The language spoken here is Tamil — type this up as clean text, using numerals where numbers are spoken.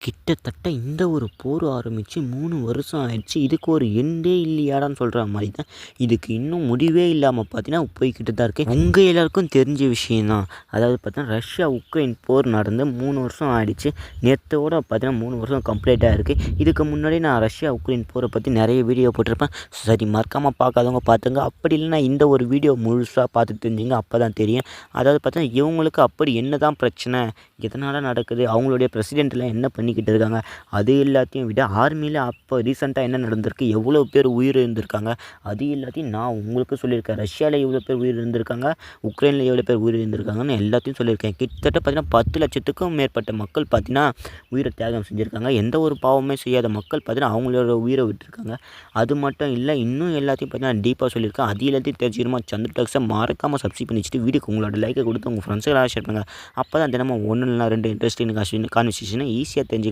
கிட்டத்தட்ட இந்த ஒரு போர் ஆரம்பித்து 3 வருஷம் ஆயிடுச்சு. இதுக்கு ஒரு எண்டே இல்லையாடான்னு சொல்கிற மாதிரி தான் இதுக்கு இன்னும் முடிவே இல்லாமல் பார்த்தீங்கன்னா போய்கிட்டு தான் இருக்குது. உங்கள் எல்லாருக்கும் தெரிஞ்ச விஷயந்தான். அதாவது பார்த்தீங்கன்னா ரஷ்யா உக்ரைன் போர் நடந்து 3 வருஷம் ஆயிடுச்சு. நேற்றோட பார்த்தீங்கன்னா 3 வருஷம் கம்ப்ளீட்டாக இருக்குது. இதுக்கு முன்னாடி நான் ரஷ்யா உக்ரைன் போரை பற்றி நிறைய வீடியோ போட்டிருப்பேன். சரி, மறக்காமல் பார்க்காதவங்க பார்த்துங்க. அப்படி இல்லைன்னா இந்த ஒரு வீடியோ முழுசாக பார்த்து தெரிஞ்சுங்க. அப்போ தான் தெரியும். அதாவது பார்த்தீங்கன்னா இவங்களுக்கு அப்படி என்ன தான் பிரச்சனை, எதனால் நடக்குது, அவங்களுடைய பிரசிடெண்ட்லாம் என்ன பண்ணிக்கிட்டு இருக்காங்க, அது எல்லாத்தையும் விட ஆர்மியில் அப்போ ரீசெண்டாக என்ன நடந்திருக்கு, எவ்வளோ பேர் உயிர் இருந்திருக்காங்க, அது எல்லாத்தையும் நான் உங்களுக்கு சொல்லியிருக்கேன். ரஷ்யாவில் எவ்வளோ பேர் உயிர் இருந்திருக்காங்க, உக்ரைனில் எவ்வளோ பேர் உயிர் இருந்திருக்காங்கன்னு எல்லாத்தையும் சொல்லியிருக்கேன். கிட்டத்தட்ட பார்த்தீங்கன்னா 10 லட்சத்துக்கும் மேற்பட்ட மக்கள் பார்த்தீங்கன்னா உயிரை தியாகம் செஞ்சுருக்காங்க. எந்த ஒரு பாவமே செய்யாத மக்கள் பார்த்தீங்கன்னா அவங்களோட உயிரை விட்டுருக்காங்க. அது மட்டும் இல்லை, இன்னும் எல்லாத்தையும் பார்த்தீங்கன்னா டீப்பாக சொல்லியிருக்கேன். அது எல்லாத்தையும் தெரிஞ்சுக்கணுமா சந்திர டாக்ஸை மறக்காமல் சப்ஸ்கிரைப் பண்ணி வச்சுட்டு வீடியோக்கு உங்களோட லைக்கை கொடுத்து உங்கள் ஃப்ரெண்ட்ஸுக்கு ஷேர் பண்ணுங்கள். அப்போ தான் தினமும் 1 இல்லைனா 2 இன்ட்ரெஸ்டிங் கான்வர்சேஷனை ஈஸியாக தெரிஞ்சு